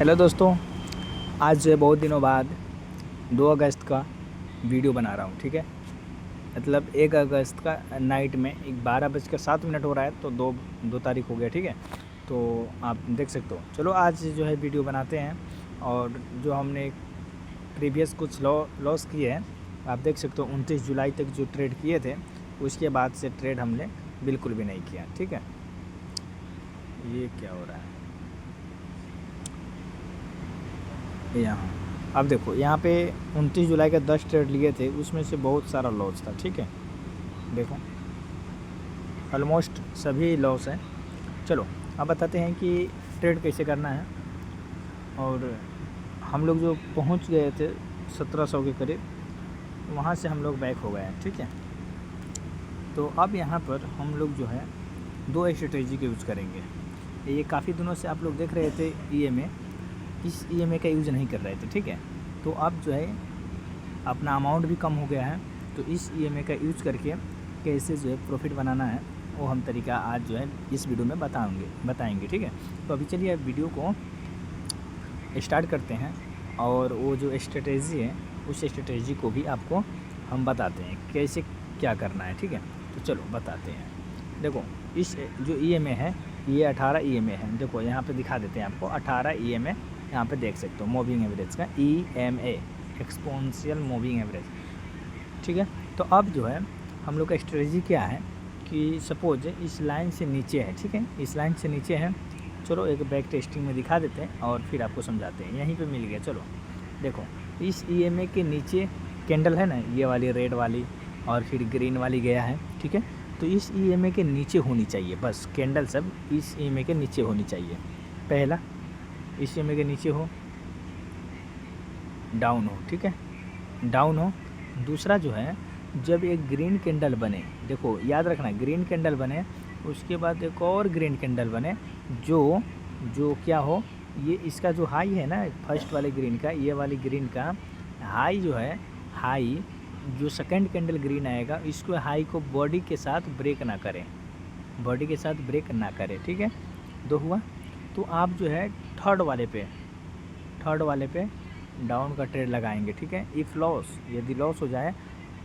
Hello दोस्तों, आज बहुत दिनों बाद 2 अगस्त का वीडियो बना रहा हूँ। ठीक है, मतलब 1 अगस्त का नाइट में 12:07 हो रहा है, तो 2 तारीख हो गया। ठीक है, तो आप देख सकते हो। चलो आज जो है वीडियो बनाते हैं, और जो हमने प्रीवियस कुछ लॉस किए हैं आप देख सकते हो। 29 जुलाई तक जो ट्रेड किए थे, उसके बाद से ट्रेड हमने बिल्कुल भी नहीं किया। ठीक है, ये क्या हो रहा है यहाँ। अब देखो यहाँ पे 29 जुलाई का 10 ट्रेड लिए थे, उसमें से बहुत सारा लॉस था। ठीक है, देखो ऑलमोस्ट सभी लॉस हैं। चलो अब बताते हैं कि ट्रेड कैसे करना है। और हम लोग जो पहुँच गए थे 1700 के करीब, वहाँ से हम लोग बैक हो गए हैं। ठीक है, तो अब यहाँ पर हम लोग जो है 2 स्ट्रेटेजी का यूज़ करेंगे। ये काफ़ी दिनों से आप लोग देख रहे थे EMA, इस EMA का यूज़ नहीं कर रहे थे। ठीक है, तो अब जो है अपना अमाउंट भी कम हो गया है, तो इस EMA का यूज़ करके कैसे जो है प्रॉफिट बनाना है, वो हम तरीका आज जो है इस वीडियो में बताएंगे। ठीक है, तो अभी चलिए अब वीडियो को स्टार्ट करते हैं, और वो जो स्ट्रेटेजी है उस स्ट्रेटेजी को भी आपको हम बताते हैं कैसे क्या करना है। ठीक है, तो चलो बताते हैं। देखो इस जो EMA है, ये 18 EMA है। देखो यहाँ पे दिखा देते हैं आपको 18 EMA, यहाँ पे देख सकते हो मूविंग एवरेज का EMA, एक्सपोनेंशियल मूविंग एवरेज। ठीक है, तो अब जो है हम लोग का स्ट्रेटजी क्या है कि सपोज इस लाइन से नीचे है। ठीक है, इस लाइन से नीचे है। चलो एक बैक टेस्टिंग में दिखा देते हैं और फिर आपको समझाते हैं। यहीं पे मिल गया। चलो देखो इस EMA के नीचे कैंडल है ना, ये वाली रेड वाली, और फिर ग्रीन वाली गया है। ठीक है, तो इस EMA के नीचे होनी चाहिए, बस कैंडल सब इस EMA के नीचे होनी चाहिए। पहला इस EMA के नीचे हो, डाउन हो। ठीक है, डाउन हो। दूसरा जो है जब एक ग्रीन कैंडल बने, देखो याद रखना ग्रीन कैंडल बने, उसके बाद एक और ग्रीन कैंडल बने जो जो क्या हो, ये इसका जो हाई है ना फर्स्ट वाले ग्रीन का, ये वाली ग्रीन का हाई जो है, हाई जो सेकंड कैंडल ग्रीन आएगा, इसको हाई को बॉडी के साथ ब्रेक ना करें, बॉडी के साथ ब्रेक ना करें। ठीक है, 2 हुआ। तो आप जो है थर्ड वाले पे डाउन का ट्रेड लगाएंगे। ठीक है, इफ़ लॉस, यदि लॉस हो जाए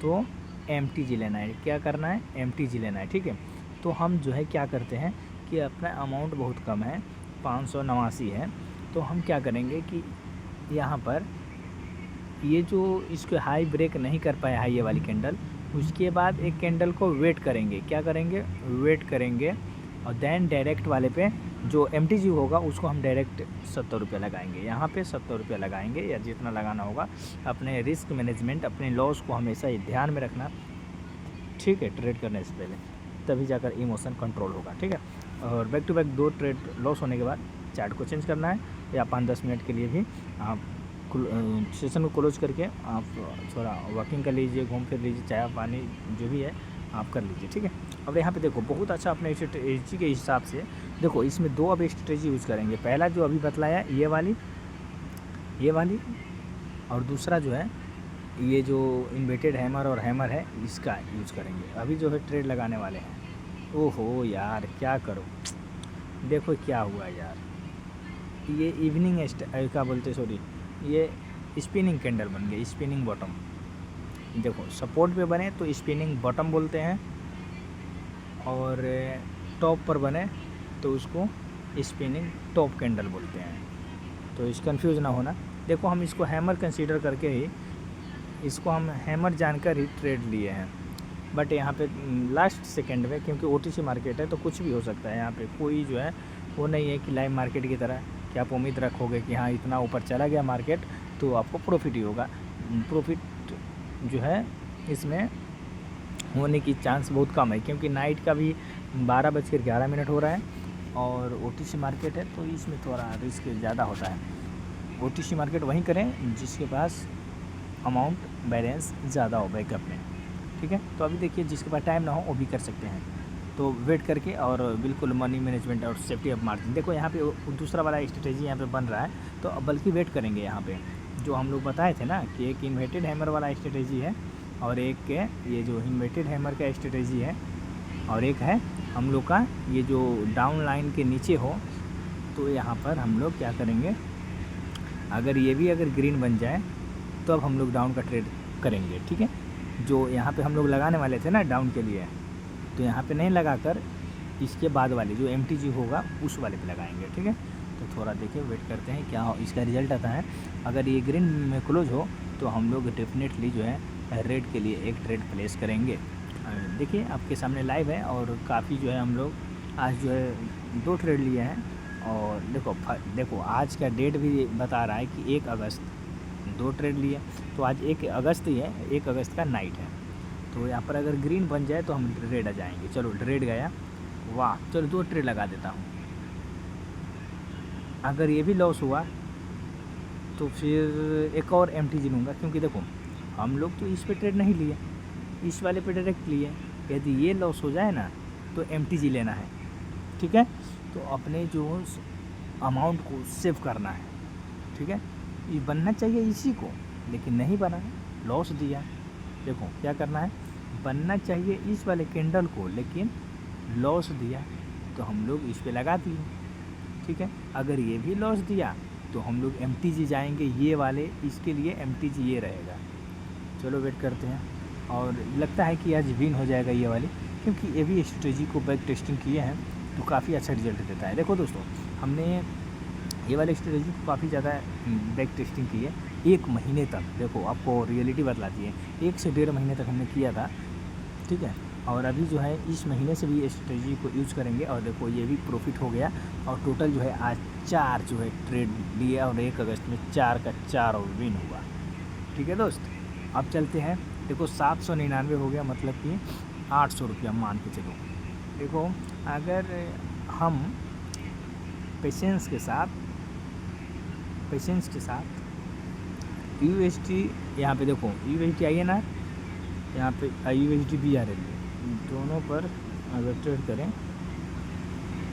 तो MTG लेना है। क्या करना है? MTG लेना है। ठीक है, तो हम जो है क्या करते हैं कि अपना अमाउंट बहुत कम है, 589 है, तो हम क्या करेंगे कि यहाँ पर ये जो इसको हाई ब्रेक नहीं कर पाया है ये वाली कैंडल, उसके बाद एक कैंडल को वेट करेंगे। क्या करेंगे? वेट करेंगे, और देन डायरेक्ट वाले पे जो MTG होगा उसको हम डायरेक्ट 70 रुपये लगाएंगे। यहाँ पे 70 रुपये लगाएंगे, या जितना लगाना होगा। अपने रिस्क मैनेजमेंट, अपने लॉस को हमेशा ही ध्यान में रखना। ठीक है, ट्रेड करने से पहले, तभी जाकर इमोशन कंट्रोल होगा। ठीक है, और back to back 2 trade loss होने के बाद चार्ट को चेंज करना है, या 5-10 मिनट के लिए भी आप सेशन को क्लोज करके आप थोड़ा वॉकिंग कर लीजिए, घूम फिर लीजिए, चाय पानी जो भी है आप कर लीजिए। ठीक है, अब यहाँ पे देखो बहुत अच्छा अपने स्ट्रेटेजी के हिसाब से देखो, इसमें 2 अब स्ट्रेटेजी यूज़ करेंगे। पहला जो अभी बतलाया ये वाली, और दूसरा जो है ये जो इन्वर्टेड हैमर और हैमर है, इसका यूज़ करेंगे। अभी जो है ट्रेड लगाने वाले हैं। ओहो यार क्या करो, देखो क्या हुआ यार, ये इवनिंग क्या बोलते, सॉरी, ये स्पिनिंग कैंडल बन गई, स्पिनिंग बॉटम। देखो सपोर्ट पे बने तो स्पिनिंग बॉटम बोलते हैं, और टॉप पर बने तो उसको स्पिनिंग टॉप कैंडल बोलते हैं। तो इस कंफ्यूज ना होना। देखो हम इसको हैमर कंसीडर करके ही, इसको हम हैमर जानकर ही ट्रेड लिए हैं, बट यहाँ पे लास्ट सेकंड में, क्योंकि OTC मार्केट है तो कुछ भी हो सकता है। यहाँ पे कोई जो है वो नहीं है कि लाइव मार्केट की तरह कि आप उम्मीद रखोगे कि हाँ इतना ऊपर चला गया मार्केट तो आपको प्रॉफिट ही होगा। प्रॉफिट जो है इसमें होने की चांस बहुत कम है, क्योंकि नाइट का भी 12:11 हो रहा है, और OTC मार्केट है तो इसमें थोड़ा रिस्क ज़्यादा होता है। OTC मार्केट वहीं करें जिसके पास अमाउंट बैलेंस ज़्यादा हो बैकअप में। ठीक है, तो अभी देखिए जिसके पास टाइम ना हो वो भी कर सकते हैं, तो वेट करके, और बिल्कुल मनी मैनेजमेंट और सेफ्टी ऑफ मार्जिन। देखो यहाँ पे दूसरा वाला स्ट्रेटेजी यहाँ पे बन रहा है, तो अब बल्कि वेट करेंगे। यहाँ पे जो हम लोग बताए थे ना कि एक इन्वर्टेड हैमर वाला स्ट्रेटेजी है, और एक के ये जो इन्वर्टेड हैमर का स्ट्रेटेजी है, और एक है हम लोग का ये जो डाउन लाइन के नीचे हो, तो यहाँ पर हम लोग क्या करेंगे अगर ये भी अगर ग्रीन बन जाए तो अब हम लोग डाउन का ट्रेड करेंगे, ठीक है। जो यहाँ पे हम लोग लगाने वाले थे ना डाउन के लिए, तो यहाँ पे नहीं लगाकर इसके बाद वाले जो MTG होगा उस वाले पे लगाएंगे, ठीक है। तो थोड़ा देखिए वेट करते हैं क्या इसका रिज़ल्ट आता है। अगर ये ग्रीन में क्लोज हो तो हम लोग डेफिनेटली जो है रेड के लिए एक ट्रेड प्लेस करेंगे। देखिए आपके सामने लाइव है और काफ़ी जो है हम लोग आज जो है 2 ट्रेड लिए हैं। और देखो आज का डेट भी बता रहा है कि 1 अगस्त, 2 ट्रेड लिए। तो आज 1 अगस्त ही है, 1 अगस्त का नाइट है। तो यहाँ पर अगर ग्रीन बन जाए तो हम रेड आ जाएंगे। चलो रेड गया, वाह, चलो 2 ट्रेड लगा देता हूँ। अगर ये भी लॉस हुआ तो फिर एक और MTG लूँगा, क्योंकि देखो हम लोग तो इस पे ट्रेड नहीं लिए, इस वाले पे डायरेक्ट लिए। यदि ये लॉस हो जाए ना तो MTG लेना है, ठीक है। तो अपने जो अमाउंट को सेव करना है, ठीक है। ये बनना चाहिए इसी को, लेकिन नहीं बना, लॉस दिया। देखो क्या करना है, बनना चाहिए इस वाले कैंडल को, लेकिन लॉस दिया तो हम लोग इस पे लगा दिए, ठीक है। अगर ये भी लॉस दिया तो हम लोग MTG जाएंगे ये वाले, इसके लिए MTG ये रहेगा। चलो वेट करते हैं। और लगता है कि आज विन हो जाएगा ये वाली, क्योंकि ये भी स्ट्रेटजी को बैक टेस्टिंग किए हैं तो काफ़ी अच्छा रिजल्ट देता है। देखो दोस्तों, हमने ये वाली स्ट्रेटजी को काफ़ी ज़्यादा बैक टेस्टिंग की है 1 महीने तक। देखो आपको रियलिटी बतलाती है, 1 से 1.5 महीने तक हमने किया था, ठीक है। और अभी जो है इस महीने से भी ये स्ट्रेटजी को यूज़ करेंगे। और देखो ये भी प्रॉफिट हो गया। और टोटल जो है आज 4 जो है ट्रेड लिए और 1 अगस्त में 4 का 4 और विन हुआ, ठीक है दोस्त। अब चलते हैं। देखो 799 हो गया, मतलब कि 800 रुपया मान के चलो। देखो अगर हम पेशेंस के साथ USD, यहाँ पे देखो USD INR, यहाँ पे USD BRL, दोनों पर अगर ट्रेड करें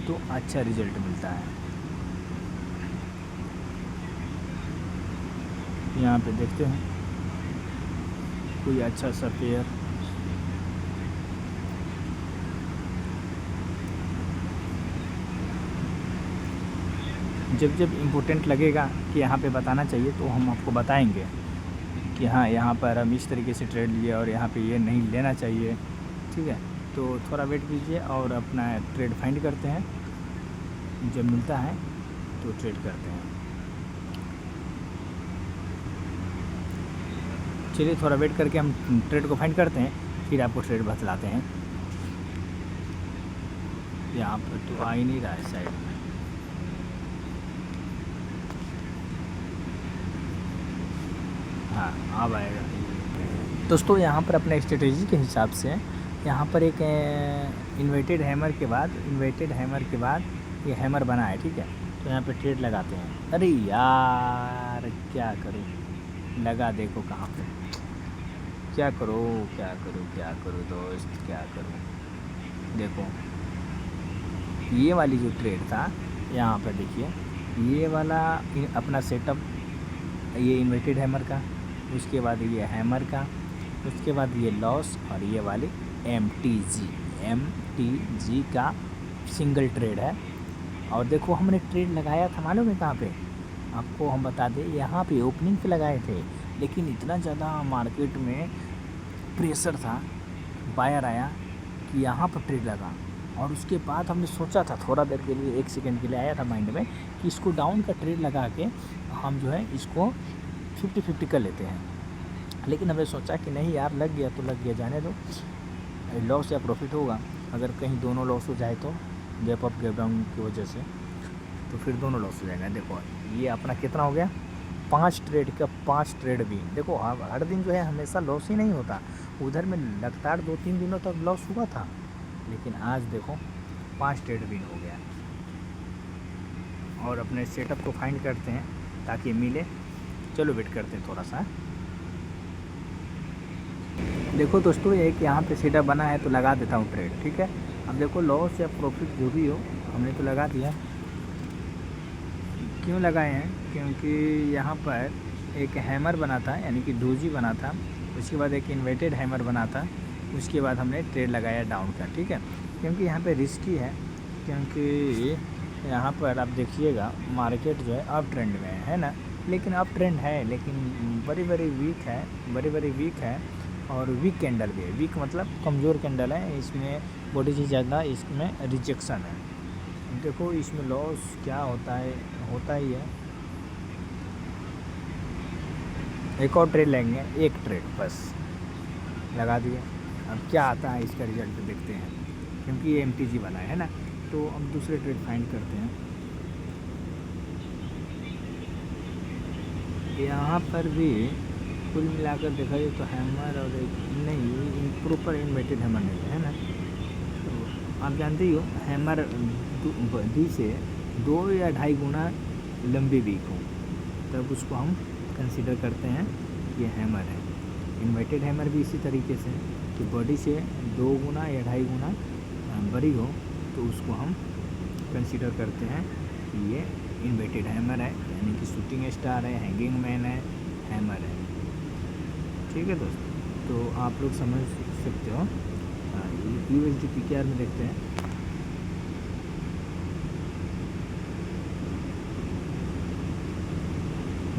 तो अच्छा रिजल्ट मिलता है। यहाँ पे देखते हैं कोई अच्छा सा पेयर, जब इम्पोर्टेंट लगेगा कि यहाँ पे बताना चाहिए तो हम आपको बताएंगे कि हाँ यहाँ पर हम इस तरीके से ट्रेड लिए और यहाँ पे ये नहीं लेना चाहिए, ठीक है। तो थोड़ा वेट कीजिए और अपना ट्रेड फाइंड करते हैं। जब मिलता है तो ट्रेड करते हैं। चलिए थोड़ा वेट करके हम ट्रेड को फाइंड करते हैं, फिर आपको ट्रेड बतलाते हैं। यहाँ पर तो आ ही नहीं रहा है साइड में। हाँ अब आएगा दोस्तों। यहाँ पर अपने स्ट्रेटेजी के हिसाब से यहाँ पर एक इन्वर्टेड हैमर के बाद ये हैमर बना है, ठीक है। तो यहाँ पे ट्रेड लगाते हैं। अरे यार क्या करूँ, लगा देखो कहाँ पे, क्या करूँ दोस्त, क्या करूँ। देखो ये वाली जो ट्रेड था, यहाँ पर देखिए ये वाला अपना सेटअप, ये इन्वर्टेड हैमर का, उसके बाद ये हैमर का, उसके बाद ये लॉस, और ये वाली MTG का सिंगल ट्रेड है। और देखो हमने ट्रेड लगाया था मालूम है कहाँ पे, आपको हम बता दें, यहाँ पे ओपनिंग पे लगाए थे, लेकिन इतना ज़्यादा मार्केट में प्रेशर था, बायर आया कि यहाँ पर ट्रेड लगा। और उसके बाद हमने सोचा था थोड़ा देर के लिए, 1 सेकंड के लिए आया था माइंड में कि इसको डाउन का ट्रेड लगा के हम जो है इसको 50-50 कर लेते हैं। लेकिन हमने सोचा कि नहीं यार, लग गया तो लग गया, जाने दो, लॉस या प्रॉफिट होगा। अगर कहीं दोनों लॉस हो जाए तो गैप अप गैप डाउन की वजह से, तो फिर दोनों लॉस हो जाएगा। देखो ये अपना कितना हो गया, 5 ट्रेड का 5 ट्रेड भी। देखो हर दिन जो है हमेशा लॉस ही नहीं होता, उधर में लगातार 2-3 दिनों तक लॉस हुआ था, लेकिन आज देखो 5 ट्रेड विन हो गया। और अपने सेटअप को फाइंड करते हैं ताकि मिले। चलो वेट करते हैं थोड़ा सा। देखो दोस्तों एक यहाँ पे सेटअप बना है तो लगा देता हूँ ट्रेड, ठीक है। अब देखो लॉस या प्रॉफिट जो भी हो, हमने तो लगा दिया। क्यों लगाए हैं, क्योंकि यहाँ पर एक हैमर बना था, यानी कि डोजी बना था, उसके बाद एक इन्वर्टेड हैमर बना था, उसके बाद हमने ट्रेड लगाया डाउन का, ठीक है। क्योंकि यहाँ पे रिस्की है, क्योंकि यहाँ पर आप देखिएगा मार्केट जो है अप ट्रेंड में है ना, लेकिन अब ट्रेंड है, लेकिन वेरी वेरी वीक है, वेरी वेरी वीक है। और वीक कैंडल भी है, वीक मतलब कमज़ोर कैंडल है, इसमें बॉडी से ज़्यादा इसमें रिजेक्शन है। देखो इसमें लॉस क्या होता है, होता ही है। एक और ट्रेड लेंगे, एक ट्रेड बस लगा दिए। अब क्या आता है इसका रिजल्ट देखते हैं, क्योंकि ये MTG वाला है ना, तो अब दूसरे ट्रेड फाइंड करते हैं। यहाँ पर भी कुल मिलाकर देखा जाए तो हैमर और एक नहीं, प्रॉपर इन्वर्टेड हैमर नहीं है ना। तो आप जानते ही हो हैमर डी से 2 या 2.5 गुना लंबी वीक हो, तब उसको हम कंसीडर करते हैं ये हैमर है। इन्वर्टेड हैमर भी इसी तरीके से कि बॉडी से 2 गुना या 2.5 गुना बड़ी हो, तो उसको हम कंसीडर करते हैं कि ये इन्वर्टेड हैमर है, यानी कि शूटिंग स्टार है, हैंगिंग मैन है, हैमर है। ठीक है दोस्तों, तो आप लोग समझ सकते हो। USD PKR में देखते हैं।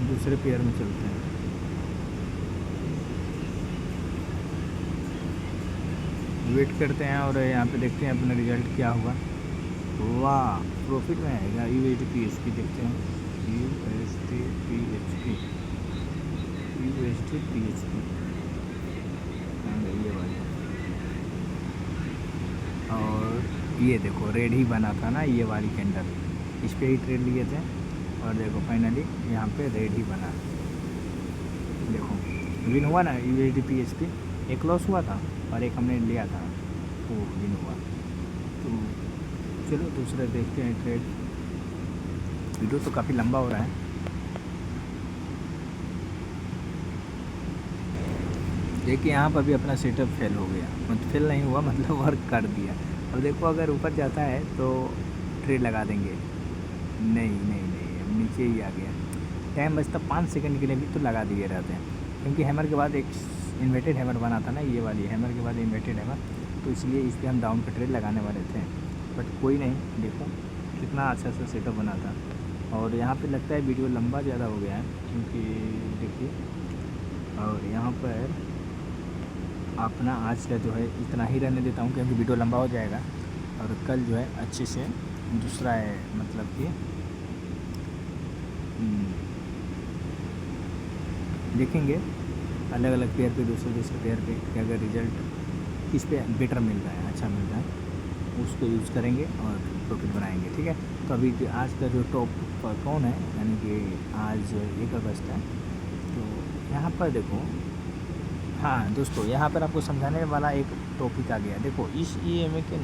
दूसरे पेयर में चलते हैं। वेट करते हैं और यहाँ पे देखते हैं अपना रिजल्ट क्या हुआ। वाह, प्रॉफिट में आएगा। USD PHP देखते हैं। USD PHP ये वाली, और ये देखो रेड ही बना था ना ये वाली कैंडल, इस पे ही ट्रेड लिए थे और देखो फाइनली यहाँ पे रेड ही बना। देखो विन हुआ ना USD PHP, एक लॉस हुआ था और एक हमने लिया था, वो विन हुआ। तो चलो दूसरा देखते हैं ट्रेड। वीडियो तो काफ़ी लंबा हो रहा है। देखिए यहाँ पर भी अपना सेटअप फेल हो गया, मतलब फेल नहीं हुआ, मतलब वर्क कर दिया। अब देखो अगर ऊपर जाता है तो ट्रेड लगा देंगे, नहीं अब नीचे ही आ गया। टाइम बचता 5 सेकंड के लिए भी तो लगा दिए रहते हैं, क्योंकि हैमर के बाद एक इन्वर्टेड हैमर बना था ना, ये वाली हैमर के बाद इन्वर्टेड हैमर, तो इसलिए इस पर हम डाउन पे ट्रेड लगाने वाले थे। बट कोई नहीं, देखो कितना अच्छा सा सेटअप बना था। और यहाँ पे लगता है वीडियो लंबा ज़्यादा हो गया है, क्योंकि देखिए और यहाँ पर अपना आज का जो है इतना ही रहने देता हूँ, क्योंकि वीडियो लंबा हो जाएगा। और कल जो है अच्छे से दूसरा है, मतलब कि देखेंगे अलग अलग पेयर पे, दूसरे पेयर पे कि अगर रिज़ल्ट किस पे बेटर मिल रहा है, अच्छा मिल रहा है, उसको यूज़ करेंगे और प्रॉफिट बनाएंगे। ठीक है, तो अभी आज का जो टॉप कौन है, यानी कि आज 1 अगस्त है, तो यहाँ पर देखो। हाँ दोस्तों, यहाँ पर आपको समझाने वाला एक टॉपिक आ गया। देखो इस EMA के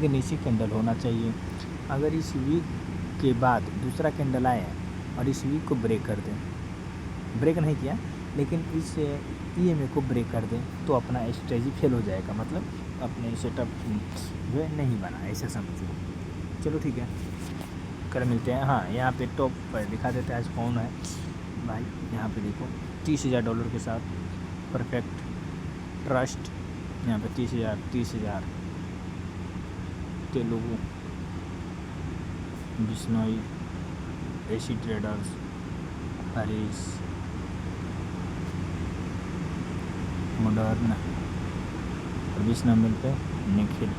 नीचे कैंडल होना चाहिए। अगर इस वीक के बाद दूसरा कैंडल आए और इस वीक को ब्रेक कर दें, ब्रेक नहीं किया लेकिन इस EMA को ब्रेक कर दें, तो अपना स्ट्रेटजी फेल हो जाएगा, मतलब अपने सेटअप जो है नहीं बना, ऐसा समझो। चलो ठीक है, कल मिलते हैं। हाँ यहाँ पे टॉप पर दिखा देते हैं आज कौन है भाई। यहाँ पे देखो $30,000 के साथ परफेक्ट ट्रस्ट, यहाँ पे 30,000 Telugu, Bishnoi, AC traders, Harish, modern और 20 नंबर पे निखिल।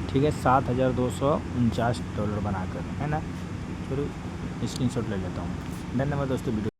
ठीक है, $7,249 बनाकर, है ना। चलो स्क्रीनशॉट ले लेता हूँ। धन्यवाद दोस्तों वीडियो